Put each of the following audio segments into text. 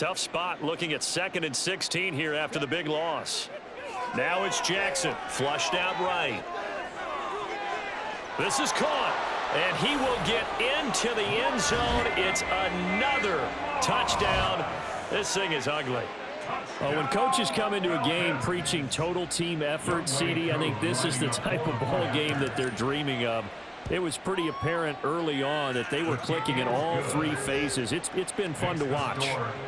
Tough spot looking at 2nd and 16 here after the big loss. Now it's Jackson, flushed out right. This is caught, and he will get into the end zone. It's another touchdown. This thing is ugly. Well, when coaches come into a game preaching total team effort, CD, I think this is the type of ball game that they're dreaming of. It was pretty apparent early on that they were clicking in all 3 phases. It's been fun to watch.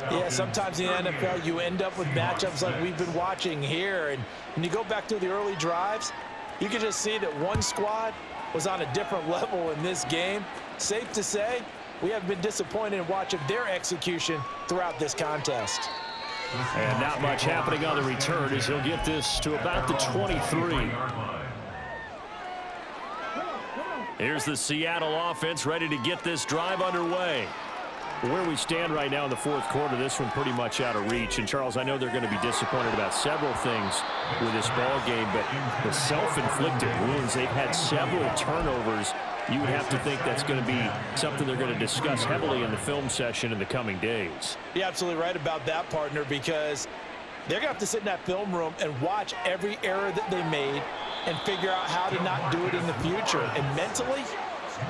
Yeah, sometimes in the NFL you end up with matchups like we've been watching here. And when you go back to the early drives, you can just see that one squad was on a different level in this game. Safe to say, we have been disappointed in watching their execution throughout this contest. And not much happening on the return as he'll get this to about the 23. Here's the Seattle offense ready to get this drive underway. Where we stand right now in the 4th quarter, this one pretty much out of reach. And, Charles, I know they're going to be disappointed about several things with this ball game, but the self-inflicted wounds, they've had several turnovers. You would have to think that's going to be something they're going to discuss heavily in the film session in the coming days. You're absolutely right about that, partner, because they're going to have to sit in that film room and watch every error that they made and figure out how to not do it in the future. And mentally,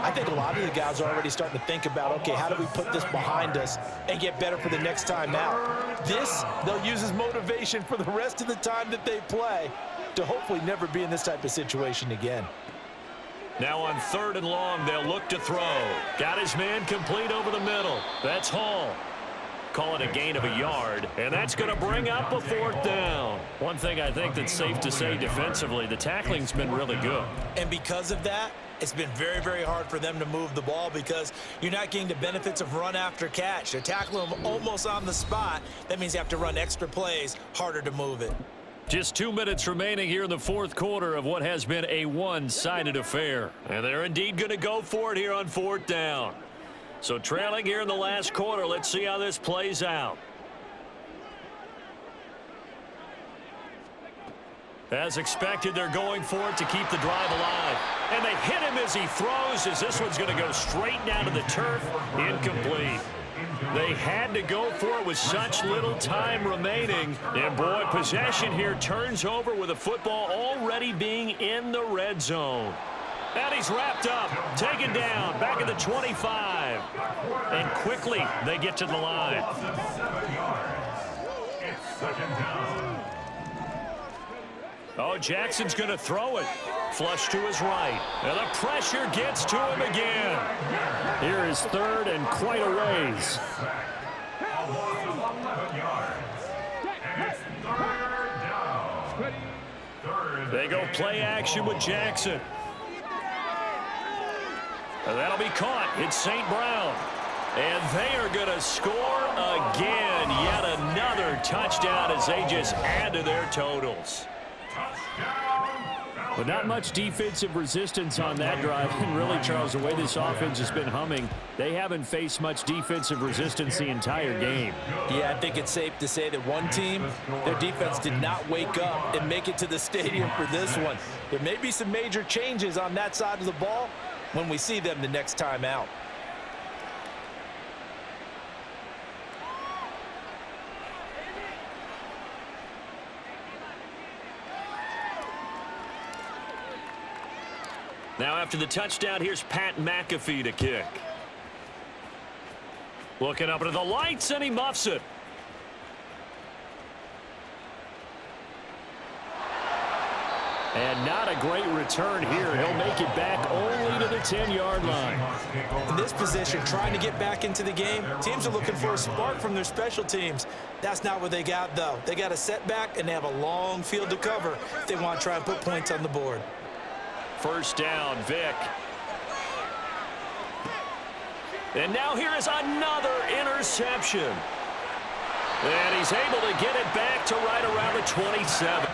I think a lot of the guys are already starting to think about, okay, how do we put this behind us and get better for the next time out? This, they'll use as motivation for the rest of the time that they play to hopefully never be in this type of situation again. Now on 3rd and long, they'll look to throw. Got his man complete over the middle. That's Hall. Call it a gain of a yard, and that's going to bring up a 4th down. One thing I think that's safe to say defensively, the tackling's been really good. And because of that, it's been very, very hard for them to move the ball because you're not getting the benefits of run after catch. They're tackling them almost on the spot. That means you have to run extra plays, harder to move it. Just 2 minutes remaining here in the 4th quarter of what has been a one-sided affair. And they're indeed going to go for it here on 4th down. So trailing here in the last quarter, let's see how this plays out. As expected, they're going for it to keep the drive alive. And they hit him as he throws, as this one's going to go straight down to the turf. Incomplete. They had to go for it with such little time remaining. And, boy, possession here turns over with the football already being in the red zone. And he's wrapped up, taken down, back at the 25. And quickly they get to the line. Oh, Jackson's going to throw it. Flush to his right. And the pressure gets to him again. Here is 3rd and quite a ways. They go play action with Jackson. And that'll be caught. It's St. Brown. And they are going to score again. Yet another touchdown as they just add to their totals. But not much defensive resistance on that drive. And really, Charles, the way this offense has been humming, they haven't faced much defensive resistance the entire game. Yeah, I think it's safe to say that one team, their defense did not wake up and make it to the stadium for this one. There may be some major changes on that side of the ball when we see them the next time out. Now after the touchdown, here's Pat McAfee to kick. Looking up into the lights, and he muffs it. And not a great return here. He'll make it back only to the 10-yard line. In this position, trying to get back into the game, teams are looking for a spark from their special teams. That's not what they got, though. They got a setback, and they have a long field to cover if they want to try and put points on the board. 1st down, Vick. And now here is another interception. And he's able to get it back to right around the 27.